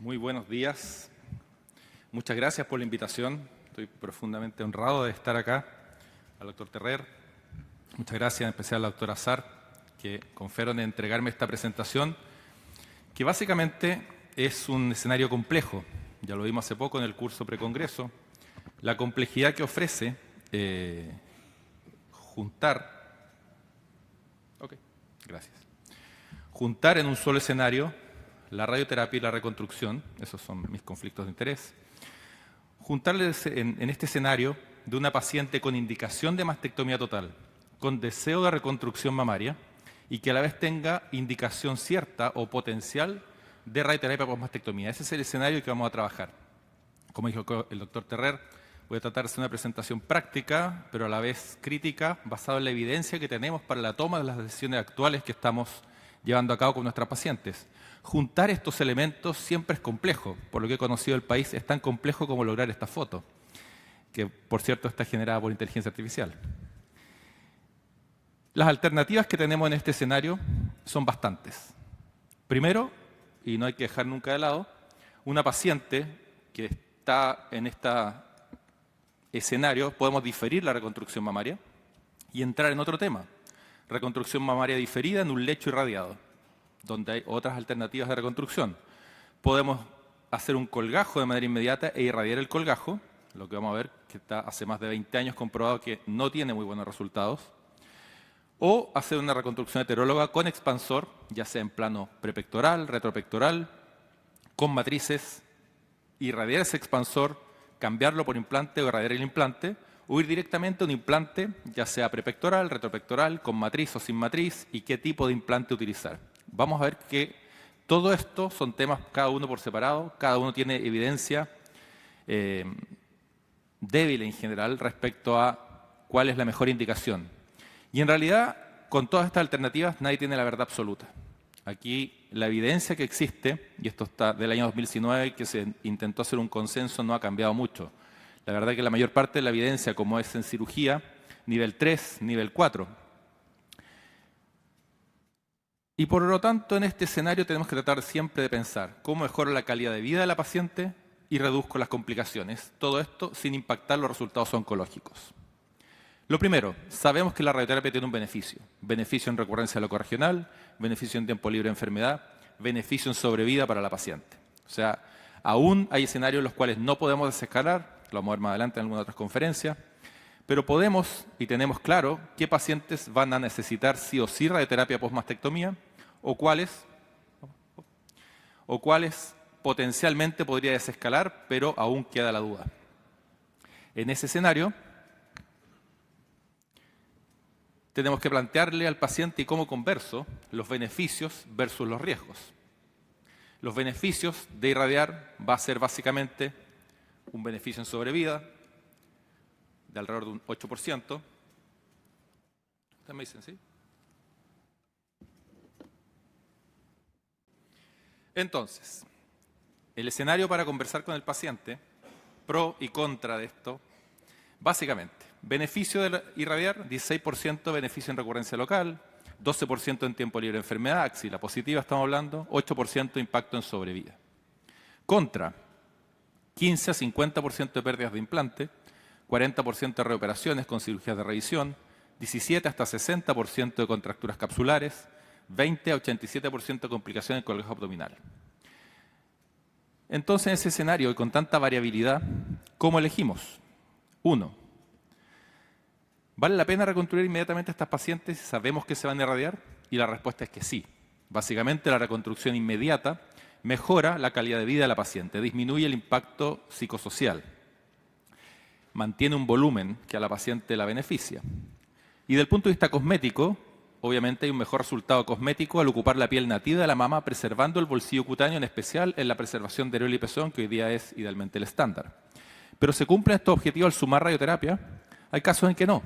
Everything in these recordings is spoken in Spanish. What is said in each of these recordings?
Muy buenos días. Muchas gracias por la invitación. Estoy profundamente honrado de estar acá. Al doctor Terrer. Muchas gracias en especial a la doctora Azar, que confiaron en entregarme esta presentación, que básicamente es un escenario complejo. Ya lo vimos hace poco en el curso precongreso. La complejidad que ofrece juntar en un solo escenario la radioterapia y la reconstrucción, esos son mis conflictos de interés, juntarles en este escenario de una paciente con indicación de mastectomía total, con deseo de reconstrucción mamaria y que a la vez tenga indicación cierta o potencial de radioterapia post-mastectomía. Ese es el escenario que vamos a trabajar. Como dijo el doctor Terrer, voy a tratar de hacer una presentación práctica, pero a la vez crítica, basada en la evidencia que tenemos para la toma de las decisiones actuales que estamos llevando a cabo con nuestras pacientes. Juntar estos elementos siempre es complejo. Por lo que he conocido del país, es tan complejo como lograr esta foto, que por cierto está generada por inteligencia artificial. Las alternativas que tenemos en este escenario son bastantes. Primero, y no hay que dejar nunca de lado, una paciente que está en este escenario, podemos diferir la reconstrucción mamaria y entrar en otro tema. Reconstrucción mamaria diferida en un lecho irradiado, donde hay otras alternativas de reconstrucción. Podemos hacer un colgajo de manera inmediata e irradiar el colgajo, lo que vamos a ver que está hace más de 20 años comprobado que no tiene muy buenos resultados. O hacer una reconstrucción heteróloga con expansor, ya sea en plano prepectoral, retropectoral, con matrices, irradiar ese expansor, cambiarlo por implante o irradiar el implante, o ir directamente a un implante, ya sea prepectoral, retropectoral, con matriz o sin matriz, y qué tipo de implante utilizar. Vamos a ver que todo esto son temas cada uno por separado, cada uno tiene evidencia débil en general respecto a cuál es la mejor indicación. Y en realidad, con todas estas alternativas, nadie tiene la verdad absoluta. Aquí la evidencia que existe, y esto está del año 2019, que se intentó hacer un consenso, no ha cambiado mucho. La verdad es que la mayor parte de la evidencia, como es en cirugía, nivel 3, nivel 4. Y por lo tanto, en este escenario tenemos que tratar siempre de pensar cómo mejoro la calidad de vida de la paciente y reduzco las complicaciones. Todo esto sin impactar los resultados oncológicos. Lo primero, sabemos que la radioterapia tiene un beneficio. Beneficio en recurrencia locorregional, beneficio en tiempo libre de enfermedad, beneficio en sobrevida para la paciente. O sea, aún hay escenarios en los cuales no podemos desescalar, lo vamos a ver más adelante en alguna otra conferencia, pero podemos y tenemos claro qué pacientes van a necesitar sí o sí radioterapia post-mastectomía o cuáles potencialmente podría desescalar, pero aún queda la duda. En ese escenario, tenemos que plantearle al paciente y como converso los beneficios versus los riesgos. Los beneficios de irradiar va a ser básicamente un beneficio en sobrevida de alrededor de un 8%. Ustedes me dicen, ¿sí? Entonces, el escenario para conversar con el paciente, pro y contra de esto, básicamente, beneficio de irradiar, 16% beneficio en recurrencia local, 12% en tiempo libre de enfermedad, axila positiva estamos hablando, 8% impacto en sobrevida. Contra, 15 a 50% de pérdidas de implante, 40% de reoperaciones con cirugías de revisión, 17 hasta 60% de contracturas capsulares, 20 a 87% de complicaciones en colgajo abdominal. Entonces, en ese escenario y con tanta variabilidad, ¿cómo elegimos? 1. ¿Vale la pena reconstruir inmediatamente a estas pacientes si sabemos que se van a irradiar? Y la respuesta es que sí. Básicamente, la reconstrucción inmediata mejora la calidad de vida de la paciente, disminuye el impacto psicosocial, mantiene un volumen que a la paciente la beneficia. Y del punto de vista cosmético, obviamente hay un mejor resultado cosmético al ocupar la piel nativa de la mama, preservando el bolsillo cutáneo, en especial en la preservación de areola y pezón, que hoy día es idealmente el estándar. Pero se cumplen estos objetivos al sumar radioterapia. Hay casos en que no.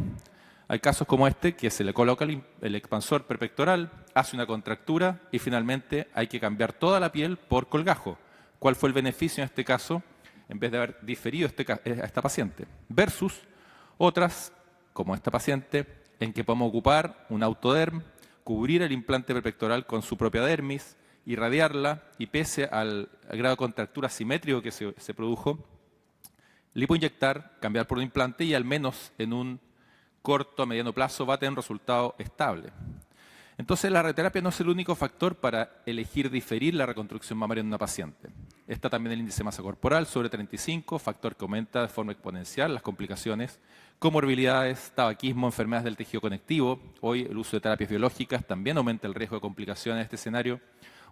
Hay casos como este, que se le coloca el expansor prepectoral, hace una contractura y finalmente hay que cambiar toda la piel por colgajo. ¿Cuál fue el beneficio en este caso, en vez de haber diferido a esta paciente? Versus otras, como esta paciente, en que podemos ocupar un autoderm, cubrir el implante prepectoral con su propia dermis, irradiarla y pese al grado de contractura simétrico que se produjo, lipoinyectar, cambiar por un implante y al menos en un corto a mediano plazo va a tener un resultado estable. Entonces, la radioterapia no es el único factor para elegir diferir la reconstrucción mamaria en una paciente. Está también el índice de masa corporal sobre 35, factor que aumenta de forma exponencial las complicaciones, comorbilidades, tabaquismo, enfermedades del tejido conectivo. Hoy el uso de terapias biológicas también aumenta el riesgo de complicaciones en este escenario,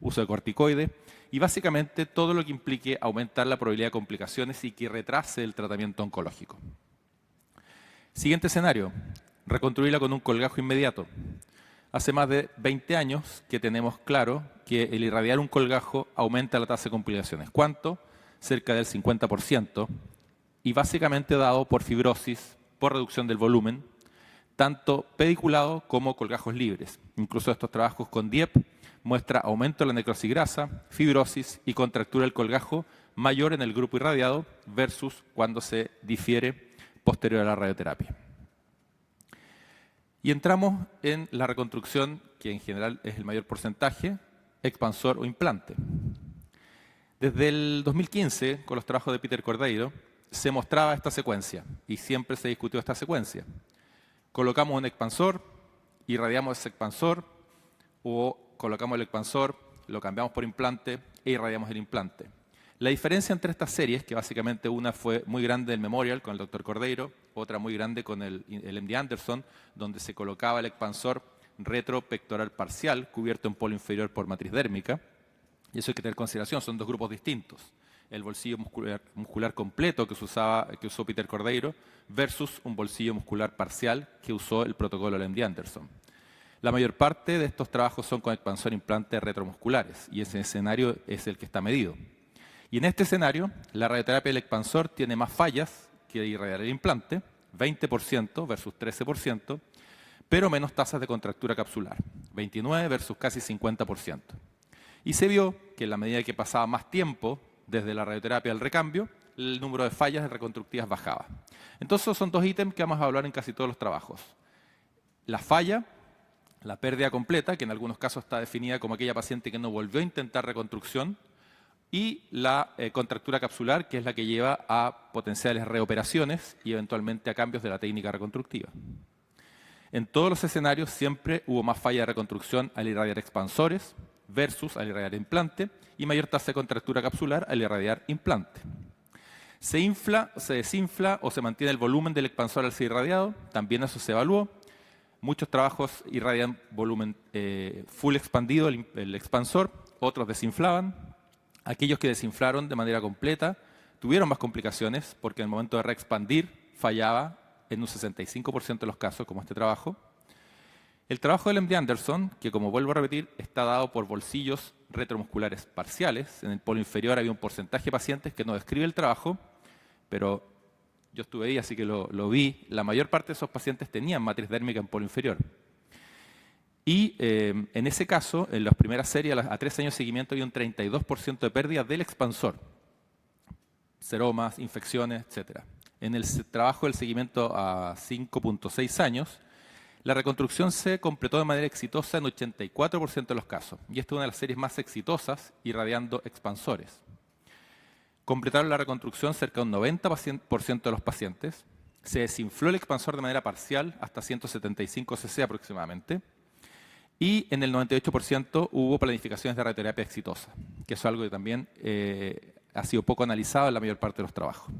uso de corticoides y básicamente todo lo que implique aumentar la probabilidad de complicaciones y que retrase el tratamiento oncológico. Siguiente escenario, reconstruirla con un colgajo inmediato. Hace más de 20 años que tenemos claro que el irradiar un colgajo aumenta la tasa de complicaciones. ¿Cuánto? Cerca del 50%, y básicamente dado por fibrosis, por reducción del volumen, tanto pediculado como colgajos libres. Incluso estos trabajos con DIEP muestra aumento de la necrosis grasa, fibrosis y contractura del colgajo mayor en el grupo irradiado versus cuando se difiere posterior a la radioterapia. Y entramos en la reconstrucción, que en general es el mayor porcentaje, expansor o implante. Desde el 2015, con los trabajos de Peter Cordeiro, se mostraba esta secuencia y siempre se discutió esta secuencia. Colocamos un expansor, irradiamos ese expansor o colocamos el expansor, lo cambiamos por implante e irradiamos el implante. La diferencia entre estas series, que básicamente una fue muy grande del Memorial con el Dr. Cordeiro, otra muy grande con el MD Anderson, donde se colocaba el expansor retropectoral parcial cubierto en polo inferior por matriz dérmica. Y eso hay que tener en consideración, son dos grupos distintos. El bolsillo muscular completo que usó Peter Cordeiro versus un bolsillo muscular parcial que usó el protocolo del MD Anderson. La mayor parte de estos trabajos son con expansor implantes retromusculares y ese escenario es el que está medido. Y en este escenario, la radioterapia del expansor tiene más fallas que irradiar el implante, 20% versus 13%, pero menos tasas de contractura capsular, 29% versus casi 50%. Y se vio que en la medida que pasaba más tiempo desde la radioterapia al recambio, el número de fallas reconstructivas bajaba. Entonces son dos ítems que vamos a hablar en casi todos los trabajos. La falla, la pérdida completa, que en algunos casos está definida como aquella paciente que no volvió a intentar reconstrucción, y la contractura capsular, que es la que lleva a potenciales reoperaciones y eventualmente a cambios de la técnica reconstructiva. En todos los escenarios siempre hubo más falla de reconstrucción al irradiar expansores versus al irradiar implante y mayor tasa de contractura capsular al irradiar implante. Se infla, se desinfla o se mantiene el volumen del expansor al ser irradiado, también eso se evaluó. Muchos trabajos irradian volumen full expandido el expansor, otros desinflaban. Aquellos que desinflaron de manera completa tuvieron más complicaciones porque en el momento de reexpandir fallaba en un 65% de los casos, como este trabajo. El trabajo del MD Anderson, que como vuelvo a repetir, está dado por bolsillos retromusculares parciales. En el polo inferior había un porcentaje de pacientes que no describe el trabajo, pero yo estuve ahí, así que lo vi. La mayor parte de esos pacientes tenían matriz dérmica en polo inferior. Y en ese caso, en las primeras series, a 3 años de seguimiento, había un 32% de pérdida del expansor. Seromas, infecciones, etc. En el trabajo del seguimiento a 5.6 años, la reconstrucción se completó de manera exitosa en 84% de los casos. Y esta es una de las series más exitosas irradiando expansores. Completaron la reconstrucción cerca de un 90% de los pacientes. Se desinfló el expansor de manera parcial hasta 175 cc aproximadamente. Y en el 98% hubo planificaciones de radioterapia exitosas, que es algo que también ha sido poco analizado en la mayor parte de los trabajos.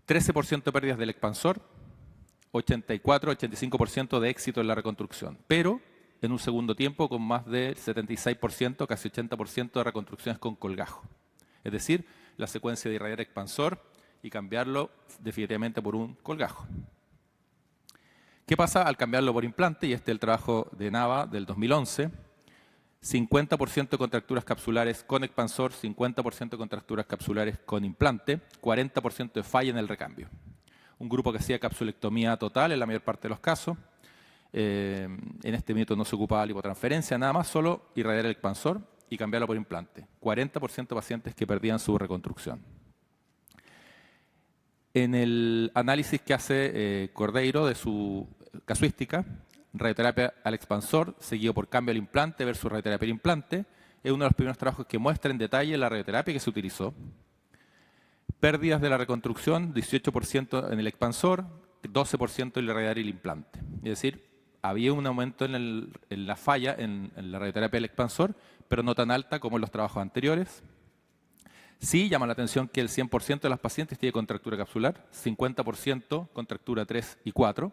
13% de pérdidas del expansor, 84-85% de éxito en la reconstrucción, pero en un segundo tiempo con más del 76%, casi 80% de reconstrucciones con colgajo. Es decir, la secuencia de irradiar expansor y cambiarlo definitivamente por un colgajo. ¿Qué pasa al cambiarlo por implante? Y este es el trabajo de Nava del 2011. 50% de contracturas capsulares con expansor, 50% de contracturas capsulares con implante, 40% de falla en el recambio. Un grupo que hacía capsulectomía total en la mayor parte de los casos. En este método no se ocupaba lipotransferencia, nada más, solo irradiar el expansor y cambiarlo por implante. 40% de pacientes que perdían su reconstrucción. En el análisis que hace Cordeiro de su casuística, radioterapia al expansor, seguido por cambio al implante versus radioterapia al implante. Es uno de los primeros trabajos que muestra en detalle la radioterapia que se utilizó. Pérdidas de la reconstrucción, 18% en el expansor, 12% en la radioterapia al implante. Es decir, había un aumento en la falla en la radioterapia del expansor, pero no tan alta como en los trabajos anteriores. Sí llama la atención que el 100% de las pacientes tiene contractura capsular, 50% contractura 3 y 4,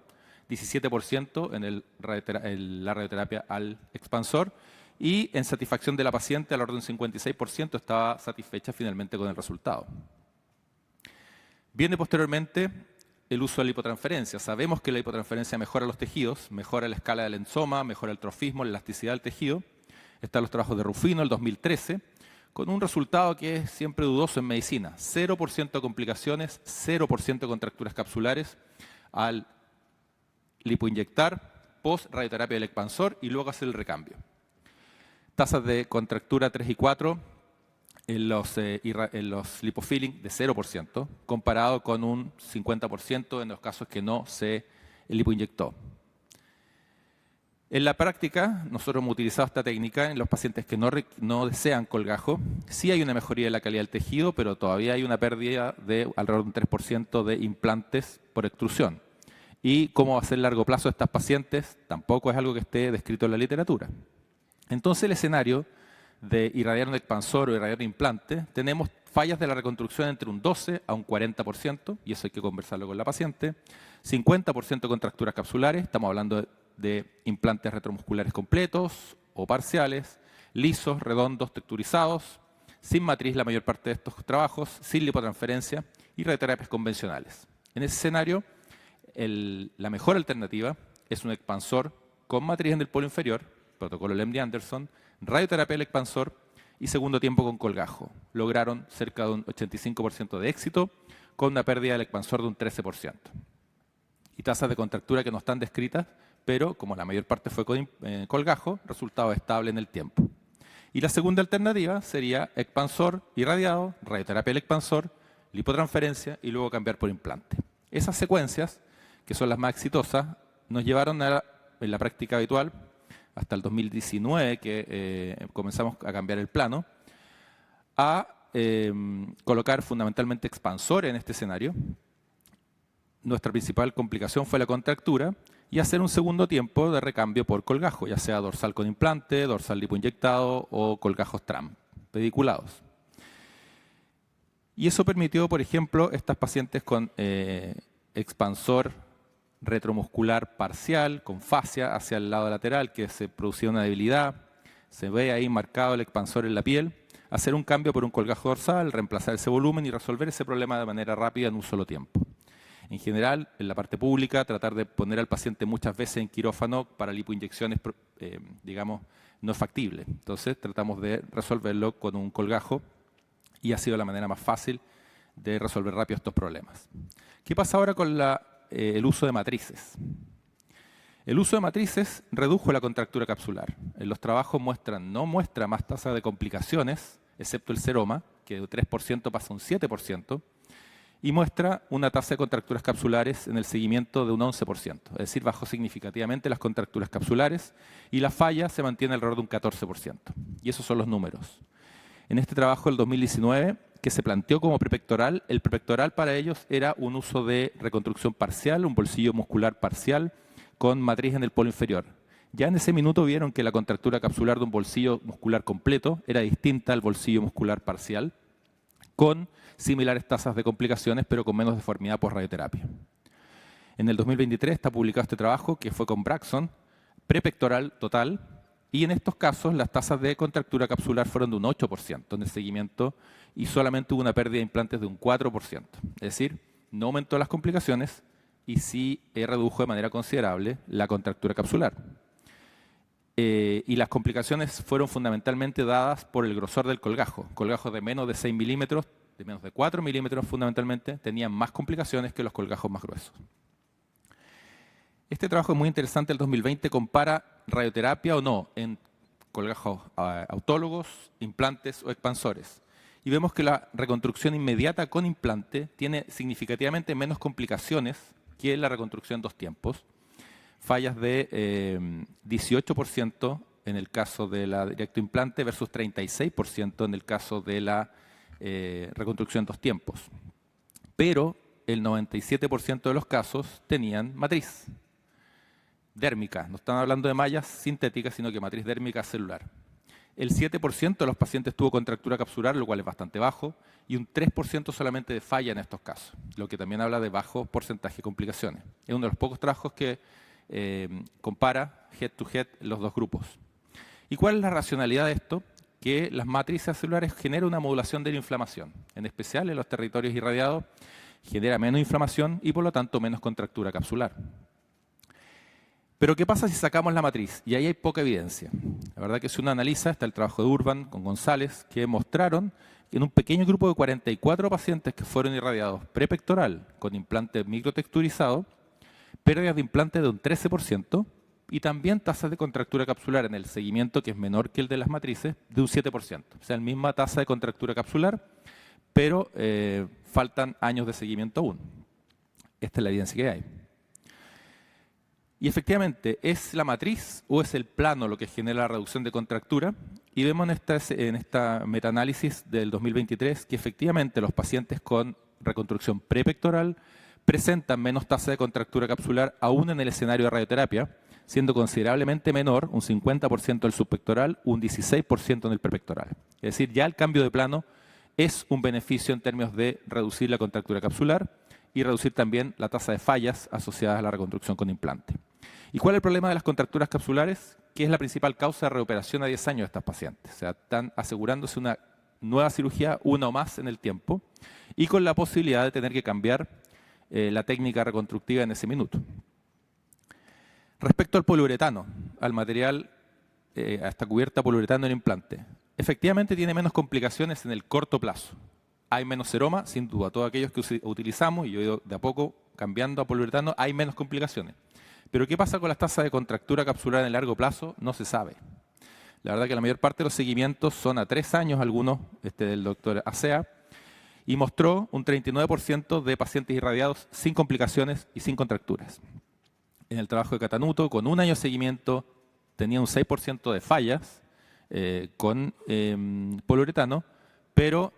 17% en la radioterapia al expansor, y en satisfacción de la paciente, al orden de un 56%, estaba satisfecha finalmente con el resultado. Viene posteriormente el uso de la lipotransferencia. Sabemos que la lipotransferencia mejora los tejidos, mejora la escala del enzoma, mejora el trofismo, la elasticidad del tejido. Están los trabajos de Rufino, el 2013, con un resultado que es siempre dudoso en medicina. 0% de complicaciones, 0% de contracturas capsulares al lipoinyectar, post-radioterapia del expansor y luego hacer el recambio. Tasas de contractura 3 y 4 en los lipofilling de 0%, comparado con un 50% en los casos que no se lipoinyectó. En la práctica, nosotros hemos utilizado esta técnica en los pacientes que no desean colgajo. Sí hay una mejoría de la calidad del tejido, pero todavía hay una pérdida de alrededor de un 3% de implantes por extrusión. Y cómo va a ser a largo plazo de estas pacientes tampoco es algo que esté descrito en la literatura. Entonces, el escenario de irradiar un expansor o irradiar un implante, tenemos fallas de la reconstrucción entre un 12 a un 40%, y eso hay que conversarlo con la paciente. 50% de contracturas capsulares, estamos hablando de implantes retromusculares completos o parciales, lisos, redondos, texturizados, sin matriz la mayor parte de estos trabajos, sin lipotransferencia y radioterapias convencionales. En ese escenario, la mejor alternativa es un expansor con matriz en el polo inferior, protocolo MD Anderson, radioterapia del expansor y segundo tiempo con colgajo. Lograron cerca de un 85% de éxito con una pérdida del expansor de un 13%. Y tasas de contractura que no están descritas, pero como la mayor parte fue con colgajo, resultado estable en el tiempo. Y la segunda alternativa sería expansor irradiado, radioterapia del expansor, lipotransferencia y luego cambiar por implante. Esas secuencias, que son las más exitosas, nos llevaron en la práctica habitual, hasta el 2019, que comenzamos a cambiar el plano, a colocar fundamentalmente expansores en este escenario. Nuestra principal complicación fue la contractura y hacer un segundo tiempo de recambio por colgajo, ya sea dorsal con implante, dorsal lipoinyectado o colgajos TRAM, pediculados. Y eso permitió, por ejemplo, estas pacientes con expansor retromuscular parcial, con fascia hacia el lado lateral, que se producía una debilidad, se ve ahí marcado el expansor en la piel, hacer un cambio por un colgajo dorsal, reemplazar ese volumen y resolver ese problema de manera rápida en un solo tiempo. En general, en la parte pública, tratar de poner al paciente muchas veces en quirófano para lipoinyecciones, digamos, no es factible. Entonces, tratamos de resolverlo con un colgajo y ha sido la manera más fácil de resolver rápido estos problemas. ¿Qué pasa ahora con el uso de matrices? El uso de matrices redujo la contractura capsular. En los trabajos no muestra más tasa de complicaciones, excepto el seroma, que de 3% pasa a un 7%, y muestra una tasa de contracturas capsulares en el seguimiento de un 11%, es decir, bajó significativamente las contracturas capsulares y la falla se mantiene alrededor de un 14%. Y esos son los números. En este trabajo del 2019, que se planteó como prepectoral, el prepectoral para ellos era un uso de reconstrucción parcial, un bolsillo muscular parcial con matriz en el polo inferior. Ya en ese minuto vieron que la contractura capsular de un bolsillo muscular completo era distinta al bolsillo muscular parcial, con similares tasas de complicaciones, pero con menos deformidad por radioterapia. En el 2023 está publicado este trabajo, que fue con Braxton, prepectoral total, y en estos casos las tasas de contractura capsular fueron de un 8% en el seguimiento y solamente hubo una pérdida de implantes de un 4%. Es decir, no aumentó las complicaciones y sí redujo de manera considerable la contractura capsular. Y las complicaciones fueron fundamentalmente dadas por el grosor del colgajo. Colgajos de menos de 6 milímetros, de menos de 4 milímetros fundamentalmente, tenían más complicaciones que los colgajos más gruesos. Este trabajo es muy interesante, el 2020 compara radioterapia o no en colgajos autólogos, implantes o expansores. Y vemos que la reconstrucción inmediata con implante tiene significativamente menos complicaciones que la reconstrucción en 2 tiempos, fallas de 18% en el caso de la directo implante versus 36% en el caso de la reconstrucción en 2 tiempos. Pero el 97% de los casos tenían matriz dérmica. No están hablando de mallas sintéticas, sino que matriz dérmica celular. El 7% de los pacientes tuvo contractura capsular, lo cual es bastante bajo, y un 3% solamente de falla en estos casos, lo que también habla de bajo porcentaje de complicaciones. Es uno de los pocos trabajos que compara head to head los dos grupos. ¿Y cuál es la racionalidad de esto? Que las matrices celulares generan una modulación de la inflamación, en especial en los territorios irradiados, genera menos inflamación y por lo tanto menos contractura capsular. Pero ¿qué pasa si sacamos la matriz? Y ahí hay poca evidencia. La verdad que si uno analiza, está el trabajo de Urban con González, que mostraron que en un pequeño grupo de 44 pacientes que fueron irradiados prepectoral con implante microtexturizado, pérdidas de implante de un 13% y también tasas de contractura capsular en el seguimiento, que es menor que el de las matrices, de un 7%. O sea, la misma tasa de contractura capsular, pero faltan años de seguimiento aún. Esta es la evidencia que hay. Y efectivamente, ¿es la matriz o es el plano lo que genera la reducción de contractura? Y vemos en esta metaanálisis del 2023 que efectivamente los pacientes con reconstrucción prepectoral presentan menos tasa de contractura capsular aún en el escenario de radioterapia, siendo considerablemente menor, un 50% del subpectoral, un 16% en el prepectoral. Es decir, ya el cambio de plano es un beneficio en términos de reducir la contractura capsular y reducir también la tasa de fallas asociadas a la reconstrucción con implante. ¿Y cuál es el problema de las contracturas capsulares? Que es la principal causa de reoperación a 10 años de estas pacientes. O sea, están asegurándose una nueva cirugía, una o más en el tiempo, y con la posibilidad de tener que cambiar la técnica reconstructiva en ese minuto. Respecto al poliuretano, al material, a esta cubierta poliuretano en implante, efectivamente tiene menos complicaciones en el corto plazo. Hay menos seroma, sin duda. Todos aquellos que utilizamos, y yo he ido de a poco cambiando a poliuretano, hay menos complicaciones. Pero ¿qué pasa con las tasas de contractura capsular en el largo plazo? No se sabe. La verdad que la mayor parte de los seguimientos son a 3 años, algunos del doctor Acea, y mostró un 39% de pacientes irradiados sin complicaciones y sin contracturas. En el trabajo de Catanuto, con 1 año de seguimiento, tenía un 6% de fallas con poliuretano, pero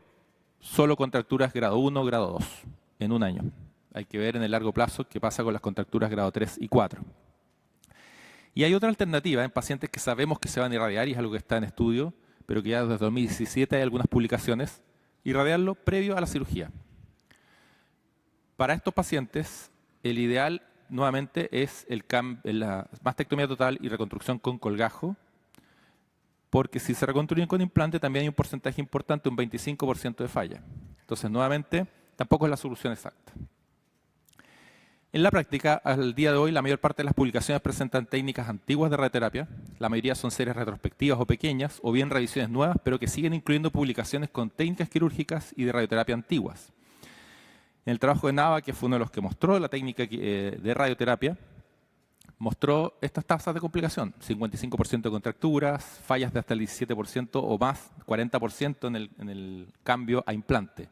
solo contracturas grado 1, grado 2 en 1 año. Hay que ver en el largo plazo qué pasa con las contracturas grado 3 y 4. Y hay otra alternativa en pacientes que sabemos que se van a irradiar, y es algo que está en estudio, pero que ya desde 2017 hay algunas publicaciones, irradiarlo previo a la cirugía. Para estos pacientes, el ideal nuevamente es la mastectomía total y reconstrucción con colgajo, porque si se reconstruyen con implante también hay un porcentaje importante, un 25% de falla. Entonces, nuevamente, tampoco es la solución exacta. En la práctica, al día de hoy, la mayor parte de las publicaciones presentan técnicas antiguas de radioterapia. La mayoría son series retrospectivas o pequeñas, o bien revisiones nuevas, pero que siguen incluyendo publicaciones con técnicas quirúrgicas y de radioterapia antiguas. En el trabajo de Nava, que fue uno de los que mostró la técnica de radioterapia, mostró estas tasas de complicación: 55% de contracturas, fallas de hasta el 17% o más, 40% en el cambio a implante,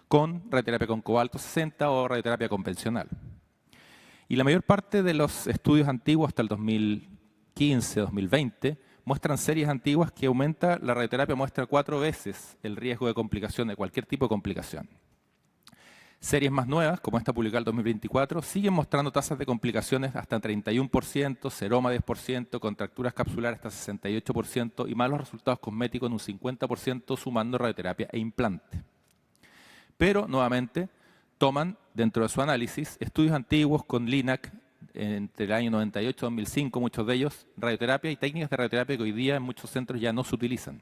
con radioterapia con cobalto 60 o radioterapia convencional. Y la mayor parte de los estudios antiguos hasta el 2015, 2020, muestran series antiguas que aumenta, la radioterapia muestra 4 veces el riesgo de complicación, de cualquier tipo de complicación. Series más nuevas, como esta publicada en el 2024, siguen mostrando tasas de complicaciones hasta 31%, seroma 10%, contracturas capsulares hasta 68% y malos resultados cosméticos en un 50%, sumando radioterapia e implante. Pero, nuevamente, toman dentro de su análisis estudios antiguos con LINAC entre el año 98 y 2005, muchos de ellos, radioterapia y técnicas de radioterapia que hoy día en muchos centros ya no se utilizan.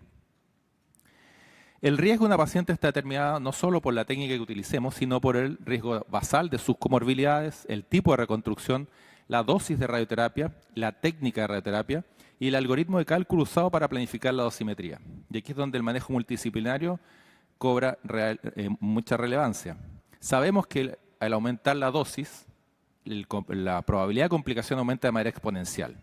El riesgo de una paciente está determinado no solo por la técnica que utilicemos, sino por el riesgo basal de sus comorbilidades, el tipo de reconstrucción, la dosis de radioterapia, la técnica de radioterapia y el algoritmo de cálculo usado para planificar la dosimetría. Y aquí es donde el manejo multidisciplinario cobra mucha relevancia. Sabemos que al aumentar la dosis, la probabilidad de complicación aumenta de manera exponencial.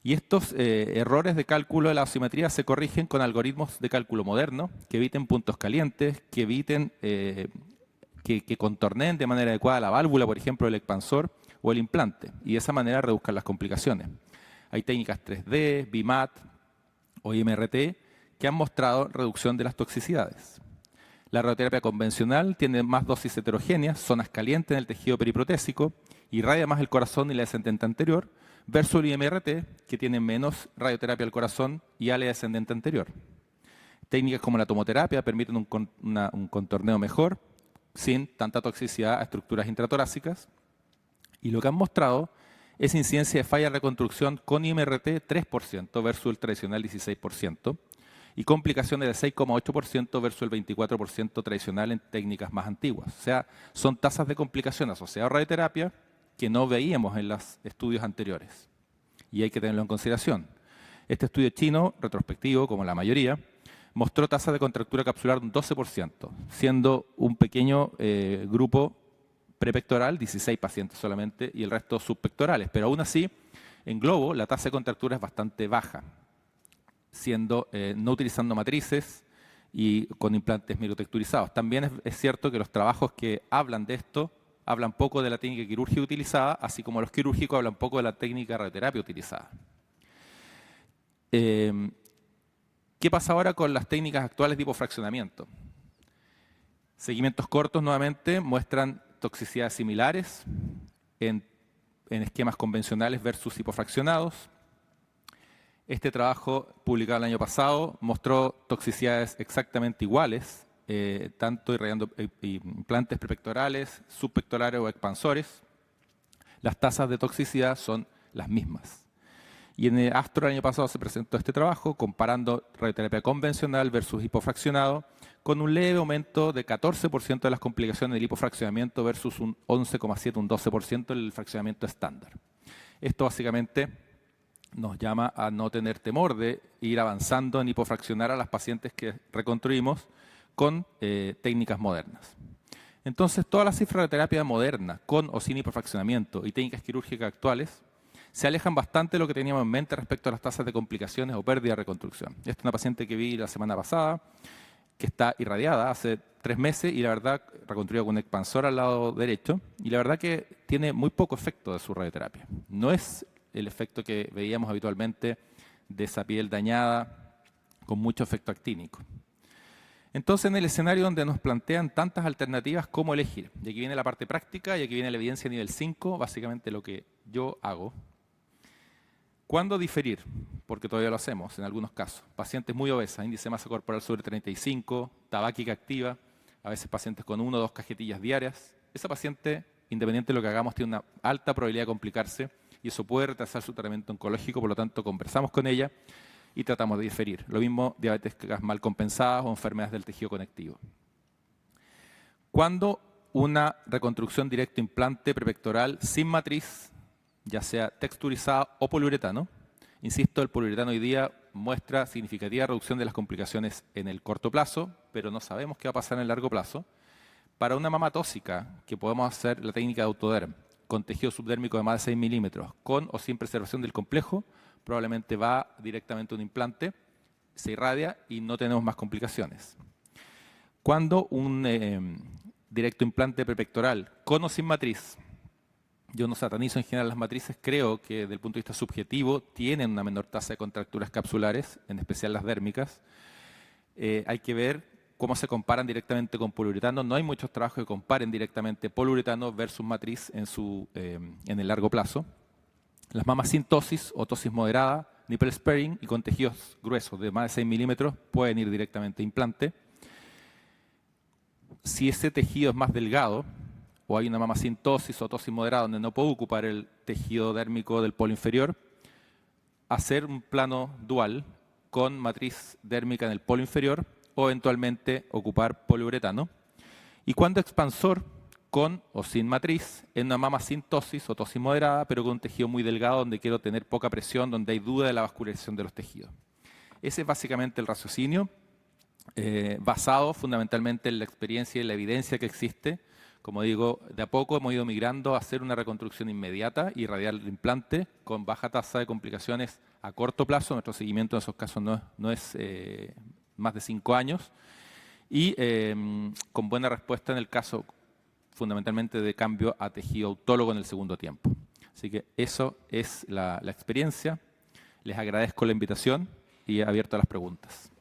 Y estos errores de cálculo de la dosimetría se corrigen con algoritmos de cálculo moderno que eviten puntos calientes, que eviten que contorneen de manera adecuada la válvula, por ejemplo, el expansor, o el implante, y de esa manera reduzcan las complicaciones. Hay técnicas 3D, BIMAT o IMRT que han mostrado reducción de las toxicidades. La radioterapia convencional tiene más dosis heterogéneas, zonas calientes en el tejido periprotésico, irradia más el corazón y la descendente anterior, versus el IMRT, que tiene menos radioterapia al corazón y área descendente anterior. Técnicas como la tomoterapia permiten un contorneo mejor, sin tanta toxicidad a estructuras intratorácicas. Y lo que han mostrado es incidencia de falla de reconstrucción con IMRT 3% versus el tradicional 16%, y complicaciones de 6,8% versus el 24% tradicional en técnicas más antiguas. O sea, son tasas de complicación asociadas a radioterapia que no veíamos en los estudios anteriores. Y hay que tenerlo en consideración. Este estudio chino, retrospectivo, como la mayoría, mostró tasas de contractura capsular de un 12%, siendo un pequeño grupo prepectoral, 16 pacientes solamente, y el resto subpectorales. Pero aún así, en globo, la tasa de contractura es bastante baja, siendo no utilizando matrices y con implantes microtexturizados. También es cierto que los trabajos que hablan de esto hablan poco de la técnica quirúrgica utilizada, así como los quirúrgicos hablan poco de la técnica de radioterapia utilizada. ¿Qué pasa ahora con las técnicas actuales de hipofraccionamiento? Seguimientos cortos nuevamente muestran toxicidades similares en esquemas convencionales versus hipofraccionados. Este trabajo, publicado el año pasado, mostró toxicidades exactamente iguales, tanto irradiando implantes prepectorales, subpectorales o expansores. Las tasas de toxicidad son las mismas. Y en el ASTRO el año pasado se presentó este trabajo comparando radioterapia convencional versus hipofraccionado, con un leve aumento de 14% de las complicaciones del hipofraccionamiento versus un 11,7, un 12% del fraccionamiento estándar. Esto básicamente nos llama a no tener temor de ir avanzando en hipofraccionar a las pacientes que reconstruimos con técnicas modernas. Entonces, todas las cifras de terapia moderna, con o sin hipofraccionamiento y técnicas quirúrgicas actuales, se alejan bastante de lo que teníamos en mente respecto a las tasas de complicaciones o pérdida de reconstrucción. Esta es una paciente que vi la semana pasada, que está irradiada hace 3 meses y la verdad reconstruida con un expansor al lado derecho, y la verdad que tiene muy poco efecto de su radioterapia. No es el efecto que veíamos habitualmente de esa piel dañada con mucho efecto actínico. Entonces, en el escenario donde nos plantean tantas alternativas, ¿cómo elegir? Y aquí viene la parte práctica y aquí viene la evidencia nivel 5, básicamente lo que yo hago. ¿Cuándo diferir? Porque todavía lo hacemos en algunos casos. Pacientes muy obesas, índice de masa corporal sobre 35, tabáquica activa, a veces pacientes con 1 o 2 cajetillas diarias. Esa paciente, independiente de lo que hagamos, tiene una alta probabilidad de complicarse y eso puede retrasar su tratamiento oncológico, por lo tanto conversamos con ella y tratamos de diferir. Lo mismo diabetes mal compensadas o enfermedades del tejido conectivo. ¿Cuándo una reconstrucción directo implante prepectoral sin matriz, ya sea texturizada o poliuretano? Insisto, el poliuretano hoy día muestra significativa reducción de las complicaciones en el corto plazo, pero no sabemos qué va a pasar en el largo plazo. Para una mama tóxica, que podemos hacer la técnica de autoderm, con tejido subdérmico de más de 6 milímetros, con o sin preservación del complejo, probablemente va directamente a un implante, se irradia y no tenemos más complicaciones. Cuando un directo implante prepectoral, con o sin matriz, yo no satanizo en general las matrices, creo que desde el punto de vista subjetivo tienen una menor tasa de contracturas capsulares, en especial las dérmicas. Hay que ver cómo se comparan directamente con poliuretano. No hay muchos trabajos que comparen directamente poliuretano versus matriz en el largo plazo. Las mamas sin tosis o tosis moderada, nipple sparing y con tejidos gruesos de más de 6 milímetros pueden ir directamente a implante. Si ese tejido es más delgado, o hay una mama sin tosis o tosis moderada donde no puedo ocupar el tejido dérmico del polo inferior, hacer un plano dual con matriz dérmica en el polo inferior o eventualmente ocupar poliuretano. Y cuando expansor, con o sin matriz, en una mama sin tosis o tosis moderada, pero con un tejido muy delgado donde quiero tener poca presión, donde hay duda de la vascularización de los tejidos. Ese es básicamente el raciocinio, basado fundamentalmente en la experiencia y la evidencia que existe. Como digo, de a poco hemos ido migrando a hacer una reconstrucción inmediata y irradiar el implante con baja tasa de complicaciones a corto plazo. Nuestro seguimiento en esos casos no es más de 5 años y con buena respuesta en el caso fundamentalmente de cambio a tejido autólogo en el segundo tiempo. Así que eso es la experiencia. Les agradezco la invitación y abierto a las preguntas.